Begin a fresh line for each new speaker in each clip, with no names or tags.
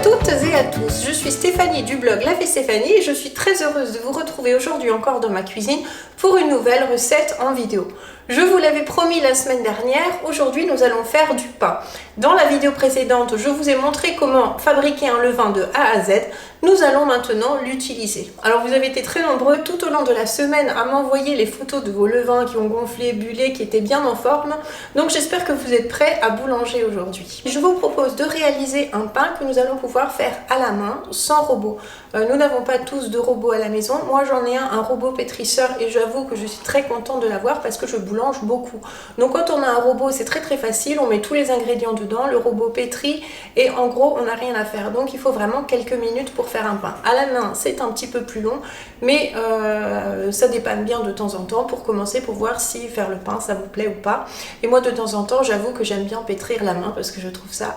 toutes et à tous, je suis Stéphanie du blog La Fée Stéphanie et je suis très heureuse de vous retrouver aujourd'hui encore dans ma cuisine pour une nouvelle recette en vidéo. Je vous l'avais promis la semaine dernière, aujourd'hui nous allons faire du pain. Dans la vidéo précédente, je vous ai montré comment fabriquer un levain de A à Z. Nous allons maintenant l'utiliser. Alors vous avez été très nombreux tout au long de la semaine à m'envoyer les photos de vos levains qui ont gonflé, bullé, qui étaient bien en forme. Donc j'espère que vous êtes prêts à boulanger aujourd'hui. Je vous propose de réaliser un pain que nous allons pouvoir faire à la main, sans robot. Nous n'avons pas tous de robot à la maison. Moi j'en ai un robot pétrisseur et j'avoue que je suis très contente de l'avoir parce que je boulange beaucoup. Donc quand on a un robot, c'est très facile, on met tous les ingrédients dedans, le robot pétrit et en gros on n'a rien à faire. Donc il faut vraiment quelques minutes pour faire un pain. À la main c'est un petit peu plus long, mais ça dépanne bien de temps en temps pour commencer, pour voir si faire le pain ça vous plaît ou pas. Et moi de temps en temps j'avoue que j'aime bien pétrir la main parce que je trouve ça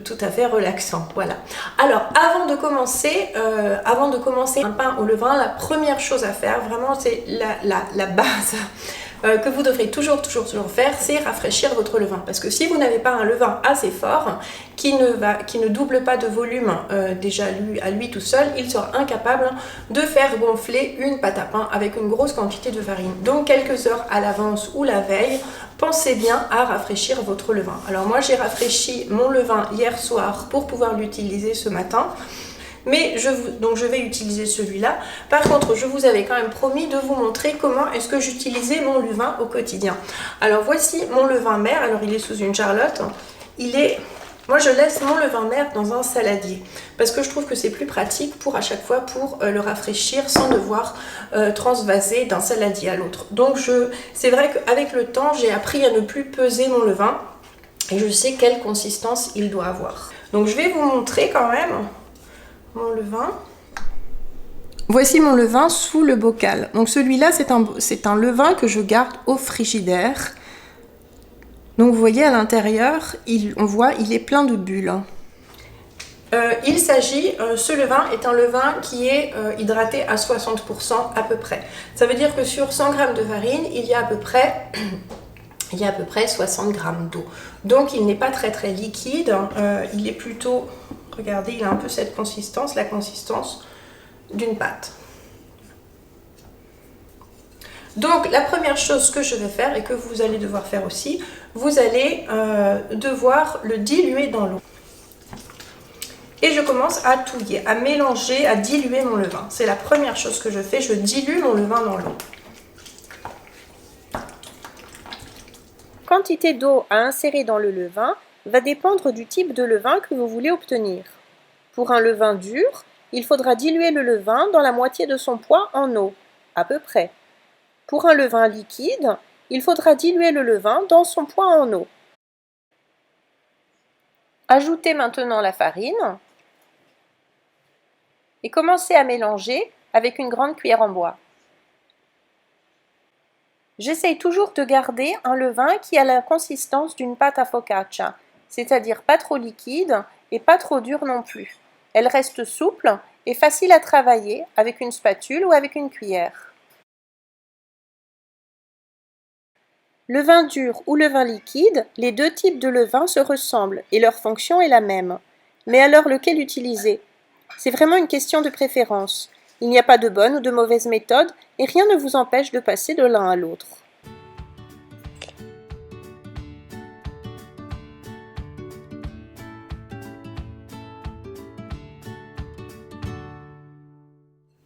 tout à fait relaxant. Voilà. Alors avant de commencer un pain au levain, la première chose à faire, vraiment c'est la base que vous devrez toujours faire, c'est rafraîchir votre levain. Parce que si vous n'avez pas un levain assez fort, qui ne double pas de volume déjà à lui tout seul, il sera incapable de faire gonfler une pâte à pain avec une grosse quantité de farine. Donc quelques heures à l'avance ou la veille, pensez bien à rafraîchir votre levain. Alors moi j'ai rafraîchi mon levain hier soir pour pouvoir l'utiliser ce matin. Mais donc je vais utiliser celui-là. Par contre, je vous avais quand même promis de vous montrer comment est-ce que j'utilisais mon levain au quotidien. Alors voici mon levain mère. Alors il est sous une charlotte. Moi je laisse mon levain mère dans un saladier parce que je trouve que c'est plus pratique pour à chaque fois pour le rafraîchir sans devoir transvaser d'un saladier à l'autre. Donc c'est vrai qu'avec le temps j'ai appris à ne plus peser mon levain et je sais quelle consistance il doit avoir. Donc je vais vous montrer quand même mon levain. Voici mon levain sous le bocal. Donc celui-là c'est un levain que je garde au frigidaire. Donc vous voyez à l'intérieur, on voit il est plein de bulles. Ce levain est un levain qui est hydraté à 60% à peu près. Ça veut dire que sur 100 g de farine, il y a à peu près 60 g d'eau. Donc il n'est pas très liquide, il est plutôt, regardez, il a un peu cette consistance, la consistance d'une pâte. Donc la première chose que je vais faire et que vous allez devoir faire aussi, vous allez devoir le diluer dans l'eau. Et je commence à touiller, à mélanger, à diluer mon levain. C'est la première chose que je fais, je dilue mon levain dans l'eau.
La quantité d'eau à insérer dans le levain va dépendre du type de levain que vous voulez obtenir. Pour un levain dur, il faudra diluer le levain dans la moitié de son poids en eau, à peu près. Pour un levain liquide, il faudra diluer le levain dans son poids en eau. Ajoutez maintenant la farine et commencez à mélanger avec une grande cuillère en bois. J'essaye toujours de garder un levain qui a la consistance d'une pâte à focaccia, c'est-à-dire pas trop liquide et pas trop dure non plus. Elle reste souple et facile à travailler avec une spatule ou avec une cuillère. Levain dur ou levain liquide, les deux types de levain se ressemblent et leur fonction est la même. Mais alors lequel utiliser? C'est vraiment une question de préférence. Il n'y a pas de bonne ou de mauvaise méthode et rien ne vous empêche de passer de l'un à l'autre.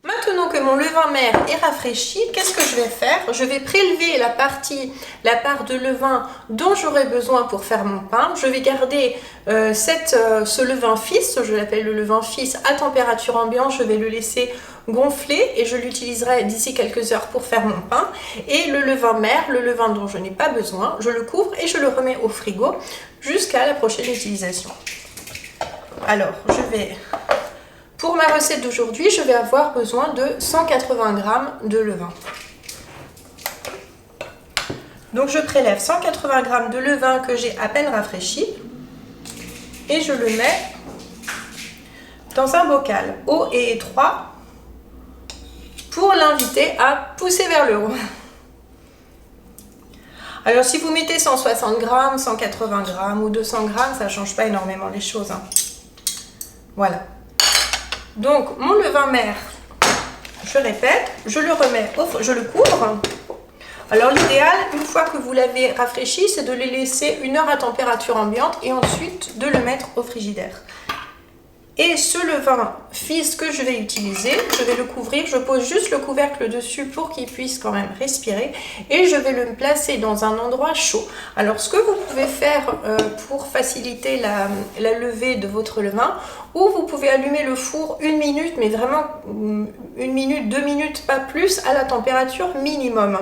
Maintenant que mon levain mère est rafraîchi, qu'est-ce que je vais faire? Je vais prélever la part de levain dont j'aurai besoin pour faire mon pain. Je vais garder ce levain fils, je l'appelle le levain fils, à température ambiante. Je vais le laisser gonfler et je l'utiliserai d'ici quelques heures pour faire mon pain. Et le levain mère, le levain dont je n'ai pas besoin, je le couvre et je le remets au frigo jusqu'à la prochaine utilisation. Alors, pour ma recette d'aujourd'hui, je vais avoir besoin de 180 g de levain. Donc je prélève 180 g de levain que j'ai à peine rafraîchi et je le mets dans un bocal haut et étroit pour l'inviter à pousser vers le haut. Alors si vous mettez 160 g, 180 g ou 200 g, ça ne change pas énormément les choses. Voilà. Donc mon levain mère, je répète, je le remets, je le couvre. Alors l'idéal, une fois que vous l'avez rafraîchi, c'est de le laisser 1 heure à température ambiante et ensuite de le mettre au frigidaire. Et ce levain fils que je vais utiliser, je vais le couvrir, je pose juste le couvercle dessus pour qu'il puisse quand même respirer et je vais le placer dans un endroit chaud. Alors ce que vous pouvez faire pour faciliter la levée de votre levain, ou vous pouvez allumer le four 1 minute, mais vraiment 1 minute, 2 minutes, pas plus, à la température minimum.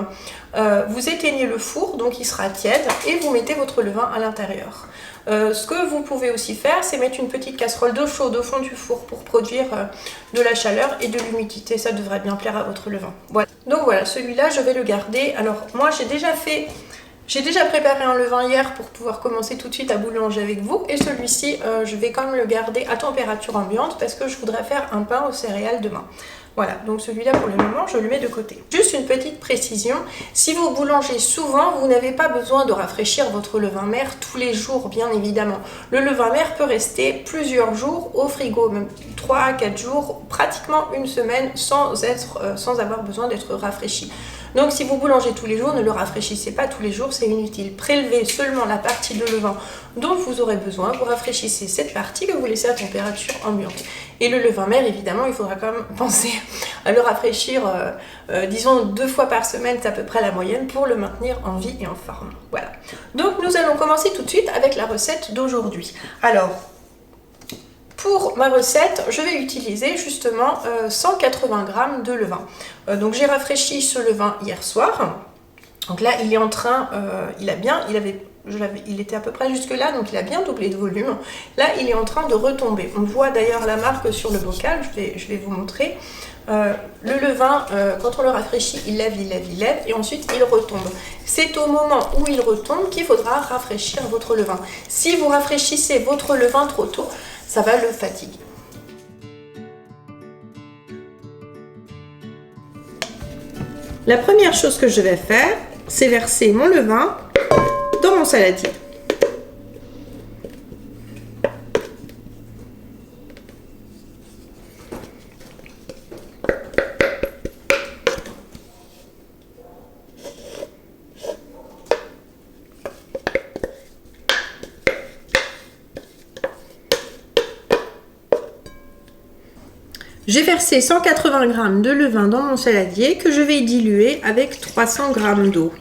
Vous éteignez le four, donc il sera tiède, et vous mettez votre levain à l'intérieur. Ce que vous pouvez aussi faire, c'est mettre une petite casserole d'eau chaude au fond du four pour produire de la chaleur et de l'humidité. Ça devrait bien plaire à votre levain. Voilà. Donc voilà, celui-là, je vais le garder. Alors moi, j'ai déjà préparé un levain hier pour pouvoir commencer tout de suite à boulanger avec vous. Et celui-ci, je vais quand même le garder à température ambiante parce que je voudrais faire un pain aux céréales demain. Voilà, donc celui-là pour le moment, je le mets de côté. Juste une petite précision, si vous boulangez souvent, vous n'avez pas besoin de rafraîchir votre levain mère tous les jours, bien évidemment. Le levain mère peut rester plusieurs jours au frigo, même 3 à 4 jours, pratiquement 1 semaine sans avoir besoin d'être rafraîchi. Donc si vous boulangez tous les jours, ne le rafraîchissez pas tous les jours, c'est inutile. Prélevez seulement la partie de levain dont vous aurez besoin, vous rafraîchissez cette partie que vous laissez à température ambiante. Et le levain mère, évidemment, il faudra quand même penser à le rafraîchir, disons 2 fois par semaine, c'est à peu près la moyenne, pour le maintenir en vie et en forme. Voilà. Donc nous allons commencer tout de suite avec la recette d'aujourd'hui. Alors, pour ma recette, je vais utiliser justement 180 g de levain. Donc j'ai rafraîchi ce levain hier soir. Donc là, il est en train, il était à peu près jusque là, donc il a bien doublé de volume. Là, il est en train de retomber. On voit d'ailleurs la marque sur le bocal, je vais vous montrer. Le levain, quand on le rafraîchit, il lève, et ensuite il retombe. C'est au moment où il retombe qu'il faudra rafraîchir votre levain. Si vous rafraîchissez votre levain trop tôt, ça va le fatiguer. La première chose que je vais faire, c'est verser mon levain dans mon saladier. J'ai versé 180 g de levain dans mon saladier que je vais diluer avec 300 g d'eau.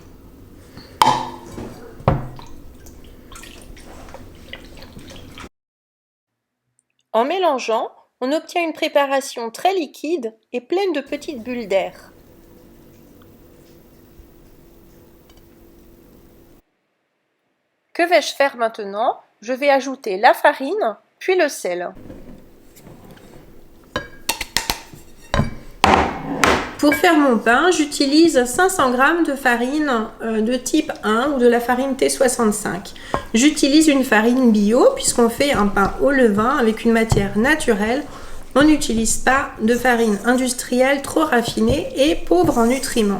En mélangeant, on obtient une préparation très liquide et pleine de petites bulles d'air. Que vais-je faire maintenant? Je vais ajouter la farine, puis le sel.
Pour faire mon pain, j'utilise 500 g de farine de type 1 ou de la farine T65. J'utilise une farine bio puisqu'on fait un pain au levain avec une matière naturelle. On n'utilise pas de farine industrielle trop raffinée et pauvre en nutriments.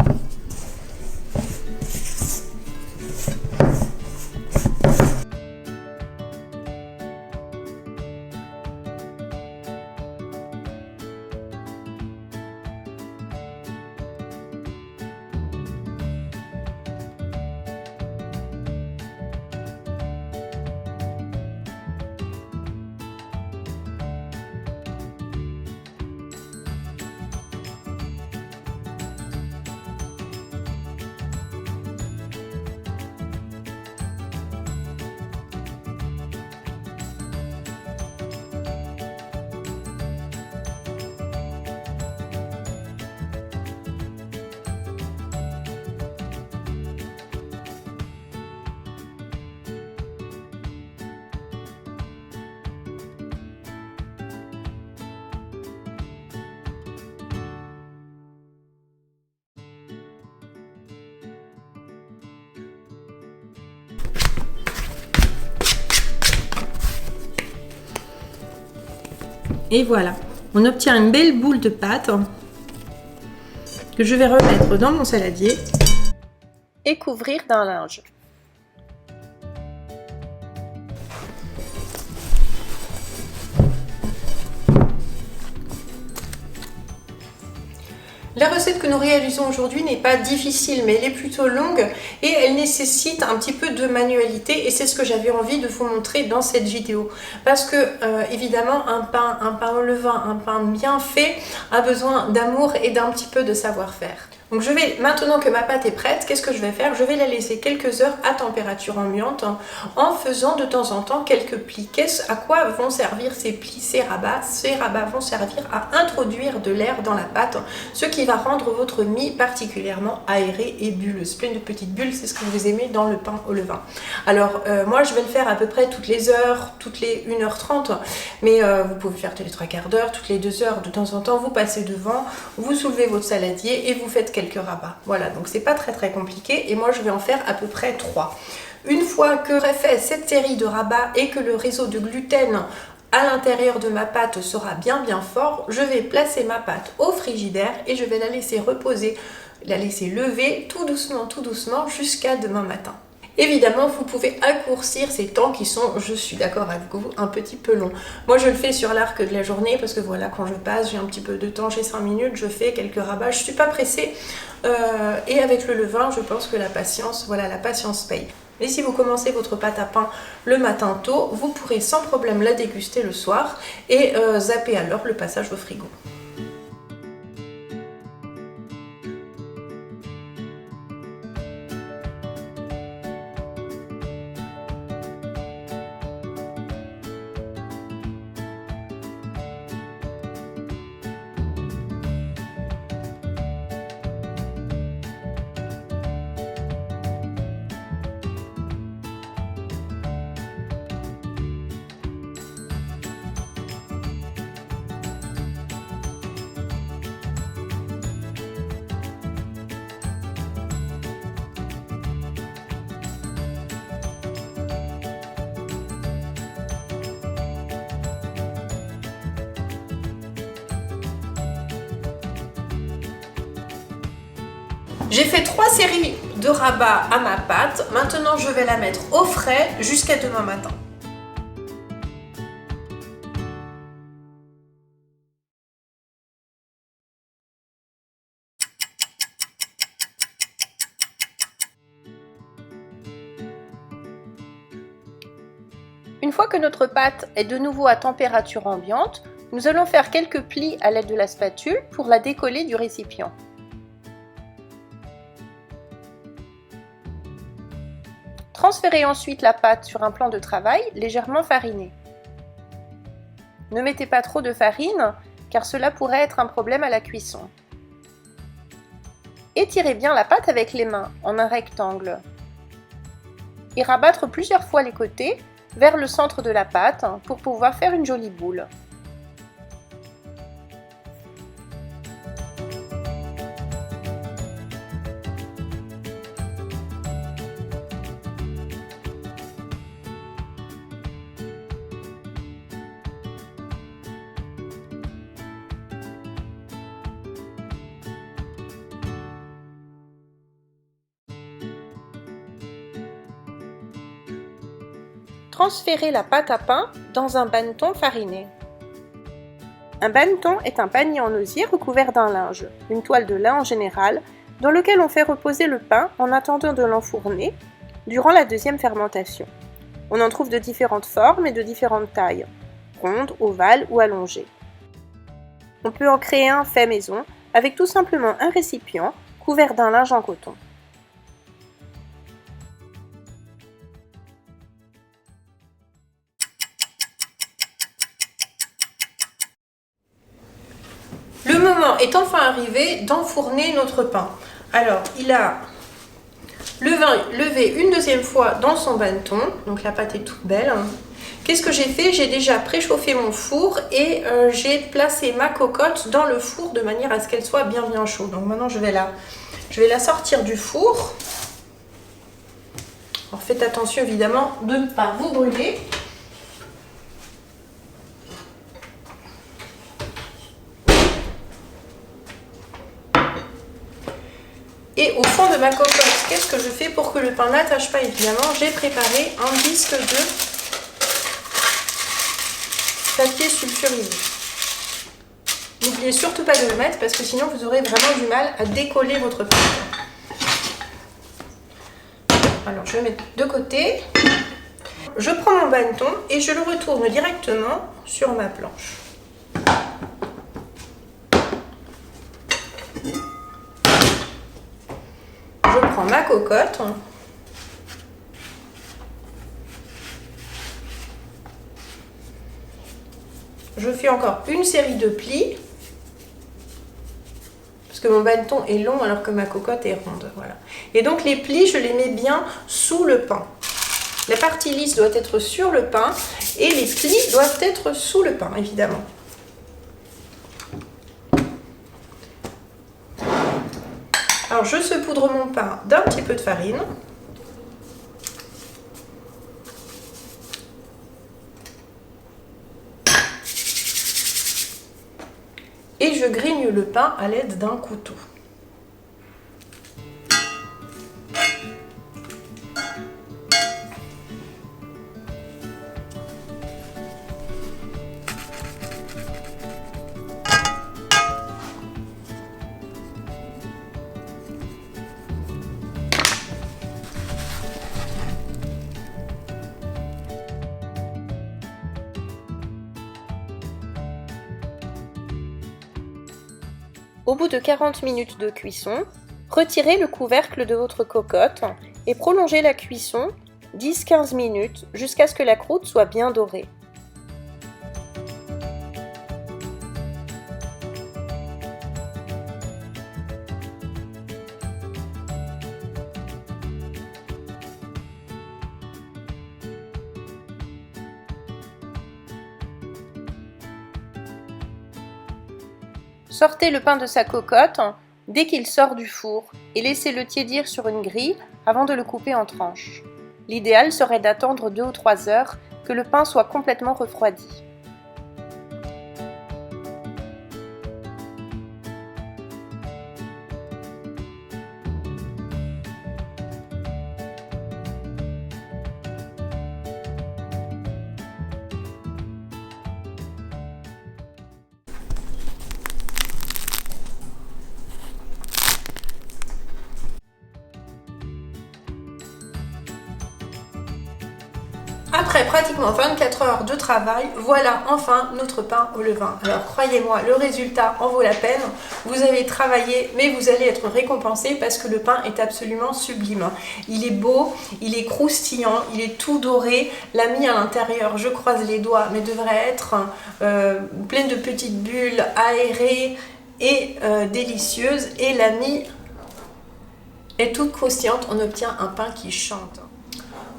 Et voilà, on obtient une belle boule de pâte que je vais remettre dans mon saladier
et couvrir d'un linge.
La recette que nous réalisons aujourd'hui n'est pas difficile, mais elle est plutôt longue et elle nécessite un petit peu de manualité, et c'est ce que j'avais envie de vous montrer dans cette vidéo. Parce que évidemment un pain au levain, un pain bien fait a besoin d'amour et d'un petit peu de savoir-faire. Donc je vais, maintenant que ma pâte est prête, qu'est-ce que je vais faire? Je vais la laisser quelques heures à température ambiante en faisant de temps en temps quelques plis. À quoi vont servir ces plis, ces rabats? Ces rabats vont servir à introduire de l'air dans la pâte, ce qui va rendre votre mie particulièrement aérée et bulleuse. Pleine de petites bulles, c'est ce que vous aimez dans le pain au levain. Alors moi je vais le faire à peu près toutes les heures, toutes les 1h30, mais vous pouvez faire tous les 3/4 d'heure, toutes les 2 heures, de temps en temps vous passez devant, vous soulevez votre saladier et vous faites quelques rabats. Voilà, donc c'est pas très compliqué, et moi je vais en faire à peu près 3. Une fois que j'aurai fait cette série de rabats et que le réseau de gluten à l'intérieur de ma pâte sera bien fort, je vais placer ma pâte au frigidaire et je vais la laisser reposer, la laisser lever tout doucement jusqu'à demain matin. Évidemment, vous pouvez raccourcir ces temps qui sont, je suis d'accord avec vous, un petit peu longs. Moi, je le fais sur l'arc de la journée parce que voilà, quand je passe, j'ai un petit peu de temps, j'ai 5 minutes, je fais quelques rabats. Je ne suis pas pressée et avec le levain, je pense que la patience, voilà, la patience paye. Et si vous commencez votre pâte à pain le matin tôt, vous pourrez sans problème la déguster le soir et zapper alors le passage au frigo. J'ai fait 3 séries de rabats à ma pâte. Maintenant, je vais la mettre au frais jusqu'à demain matin.
Une fois que notre pâte est de nouveau à température ambiante, nous allons faire quelques plis à l'aide de la spatule pour la décoller du récipient. Transférez ensuite la pâte sur un plan de travail légèrement fariné. Ne mettez pas trop de farine car cela pourrait être un problème à la cuisson. Étirez bien la pâte avec les mains en un rectangle et rabattre plusieurs fois les côtés vers le centre de la pâte pour pouvoir faire une jolie boule. Transférez la pâte à pain dans un banneton fariné. Un banneton est un panier en osier recouvert d'un linge, une toile de lin en général, dans lequel on fait reposer le pain en attendant de l'enfourner durant la deuxième fermentation. On en trouve de différentes formes et de différentes tailles, rondes, ovales ou allongées. On peut en créer un fait maison avec tout simplement un récipient couvert d'un linge en coton.
Le moment est enfin arrivé d'enfourner notre pain. Alors, il a levé une deuxième fois dans son banneton, donc la pâte est toute belle. Qu'est-ce que j'ai fait? J'ai déjà préchauffé mon four et j'ai placé ma cocotte dans le four de manière à ce qu'elle soit bien chaude. Donc maintenant, je vais la sortir du four. Alors, faites attention évidemment de ne pas vous brûler. Et au fond de ma cocotte, qu'est-ce que je fais pour que le pain n'attache pas? Évidemment, j'ai préparé un disque de papier sulfurisé. N'oubliez surtout pas de le mettre parce que sinon vous aurez vraiment du mal à décoller votre pain. Alors je vais mettre de côté. Je prends mon bâton et je le retourne directement sur ma planche. Je prends ma cocotte. Je fais encore une série de plis. Parce que mon bâton est long alors que ma cocotte est ronde. Voilà. Et donc les plis, je les mets bien sous le pain. La partie lisse doit être sur le pain et les plis doivent être sous le pain, évidemment. Alors je saupoudre mon pain d'un petit peu de farine. Et je grigne le pain à l'aide d'un couteau.
Au bout de 40 minutes de cuisson, retirez le couvercle de votre cocotte et prolongez la cuisson 10-15 minutes jusqu'à ce que la croûte soit bien dorée. Sortez le pain de sa cocotte dès qu'il sort du four et laissez-le tiédir sur une grille avant de le couper en tranches. L'idéal serait d'attendre 2 ou 3 heures que le pain soit complètement refroidi.
Après pratiquement 24 heures de travail, voilà enfin notre pain au levain. Alors croyez-moi, le résultat en vaut la peine. Vous avez travaillé, mais vous allez être récompensé parce que le pain est absolument sublime. Il est beau, il est croustillant, il est tout doré. La mie à l'intérieur, je croise les doigts, mais devrait être pleine de petites bulles, aérée et délicieuse. Et la mie est toute croustillante. On obtient un pain qui chante.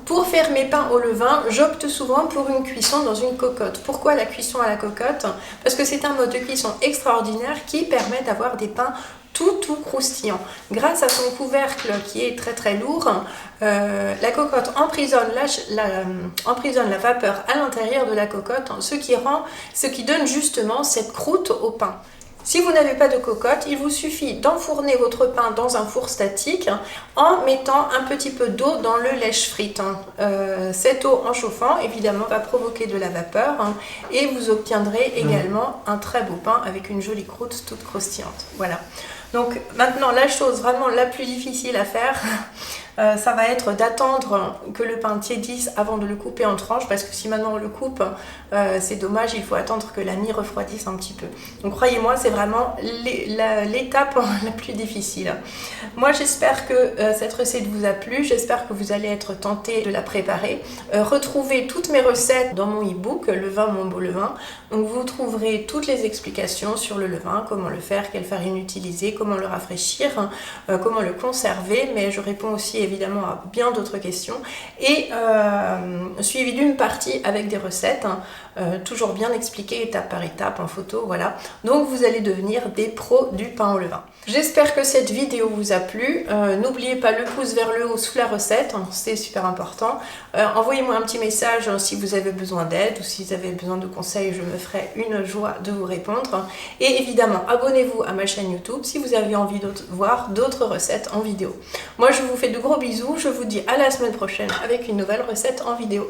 Pour faire mes pains au levain, j'opte souvent pour une cuisson dans une cocotte. Pourquoi la cuisson à la cocotte? Parce que c'est un mode de cuisson extraordinaire qui permet d'avoir des pains tout croustillants. Grâce à son couvercle qui est très lourd, la cocotte emprisonne la vapeur à l'intérieur de la cocotte, ce qui donne justement cette croûte au pain. Si vous n'avez pas de cocotte, il vous suffit d'enfourner votre pain dans un four statique en mettant un petit peu d'eau dans le lèche-frite. Cette eau en chauffant, évidemment, va provoquer de la vapeur et vous obtiendrez également un très beau pain avec une jolie croûte toute croustillante. Voilà. Donc maintenant, la chose vraiment la plus difficile à faire, ça va être d'attendre que le pain tiédisse avant de le couper en tranches, parce que si maintenant on le coupe, c'est dommage, il faut attendre que la mie refroidisse un petit peu. Donc croyez-moi, c'est vraiment l'étape la plus difficile. Moi j'espère que cette recette vous a plu, j'espère que vous allez être tentés de la préparer. Retrouvez toutes mes recettes dans mon e-book, Le vin, mon beau levain. Donc vous trouverez toutes les explications sur le levain, comment le faire, quelle farine utiliser, comment le rafraîchir, comment le conserver, mais je réponds aussi évidemment à bien d'autres questions, et suivi d'une partie avec des recettes, toujours bien expliquées étape par étape en photo, voilà. Donc vous allez devenir des pros du pain au levain. J'espère que cette vidéo vous a plu. N'oubliez pas le pouce vers le haut sous la recette, c'est super important. Envoyez-moi un petit message si vous avez besoin d'aide ou si vous avez besoin de conseils, je me ferai une joie de vous répondre. Et évidemment, abonnez-vous à ma chaîne YouTube si vous avez envie de voir d'autres recettes en vidéo. Moi, je vous fais de gros bisous, je vous dis à la semaine prochaine avec une nouvelle recette en vidéo.